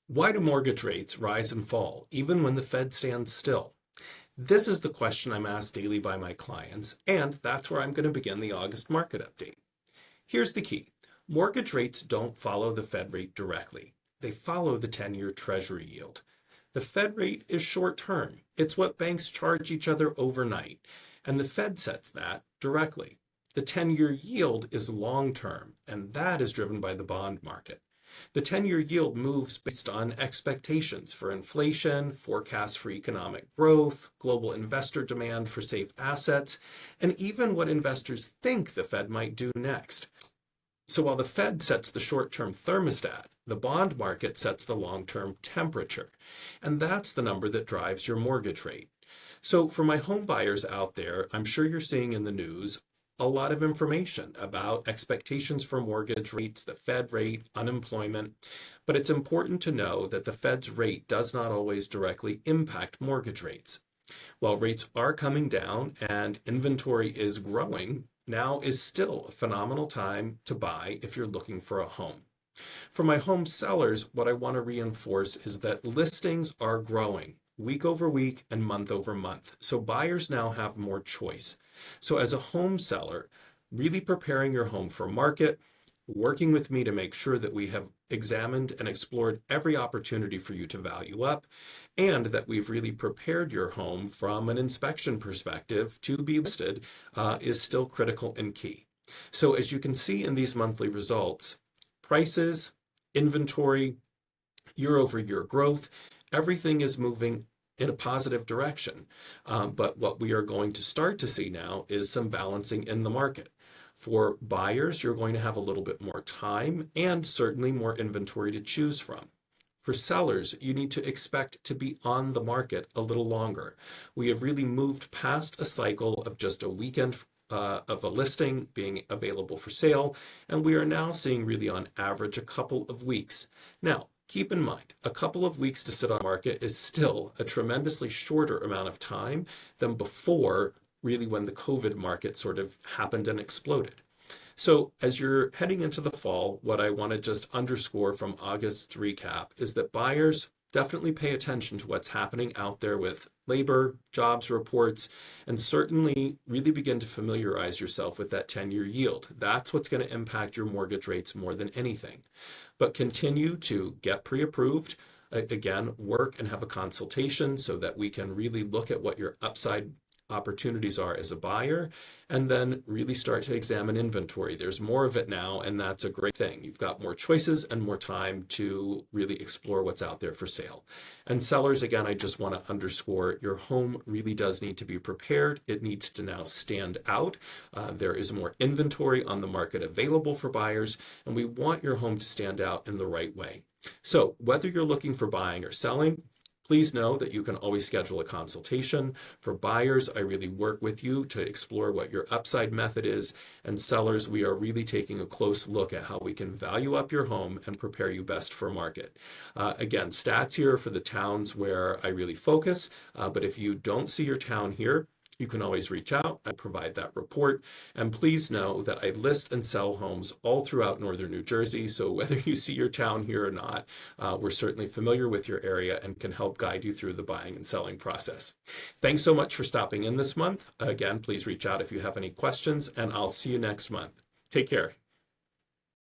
Why do mortgage rates rise and fall, even when the Fed stands still? This is the question I'm asked daily by my clients, and that's where I'm going to begin the August market update. Here's the key. Mortgage rates don't follow the Fed rate directly. They follow the 10-year Treasury yield. The Fed rate is short-term. It's what banks charge each other overnight, and the Fed sets that directly. The 10-year yield is long-term, and that is driven by the bond market. The 10-year yield moves based on expectations for inflation, forecasts for economic growth, global investor demand for safe assets, and even what investors think the Fed might do next. So while the Fed sets the short-term thermostat, the bond market sets the long-term temperature, and that's the number that drives your mortgage rate. So for my home buyers out there, I'm sure you're seeing in the news a lot of information about expectations for mortgage rates, the Fed rate, unemployment, but it's important to know that the Fed's rate does not always directly impact mortgage rates. While rates are coming down and inventory is growing, now is still a phenomenal time to buy if you're looking for a home. For my home sellers, what I want to reinforce is that listings are growing week over week and month over month. So buyers now have more choice. So as a home seller, really preparing your home for market, working with me to make sure that we have examined and explored every opportunity for you to value up, and that we've really prepared your home from an inspection perspective to be listed is still critical and key. So as you can see in these monthly results, prices, inventory, year-over-year growth, everything is moving in a positive direction. But what we are going to start to see now is some balancing in the market. For buyers, you're going to have a little bit more time and certainly more inventory to choose from. For sellers, you need to expect to be on the market a little longer. We have really moved past a cycle of just a weekend of a listing being available for sale, and we are now seeing really on average a couple of weeks. Now, keep in mind, a couple of weeks to sit on the market is still a tremendously shorter amount of time than before, really when the COVID market sort of happened and exploded. So as you're heading into the fall, what I want to just underscore from August's recap is that buyers definitely pay attention to what's happening out there with labor, jobs reports, and certainly really begin to familiarize yourself with that 10-year yield. That's what's going to impact your mortgage rates more than anything. But continue to get pre-approved. Again, work and have a consultation so that we can really look at what your upside opportunities are as a buyer, and then really start to examine inventory. There's more of it now, and that's a great thing. You've got more choices and more time to really explore what's out there for sale. And sellers, again, I just want to underscore your home really does need to be prepared. It needs to now stand out. There is more inventory on the market available for buyers, and we want your home to stand out in the right way. So whether you're looking for buying or selling, please know that you can always schedule a consultation. For buyers, I really work with you to explore what your upside method is. And sellers, we are really taking a close look at how we can value up your home and prepare you best for market. Again, stats here for the towns where I really focus. But if you don't see your town here, you can always reach out. I provide that report. And please know that I list and sell homes all throughout northern New Jersey. So whether you see your town here or not, we're certainly familiar with your area and can help guide you through the buying and selling process. Thanks so much for stopping in this month. Again, please reach out if you have any questions, and I'll see you next month. Take care.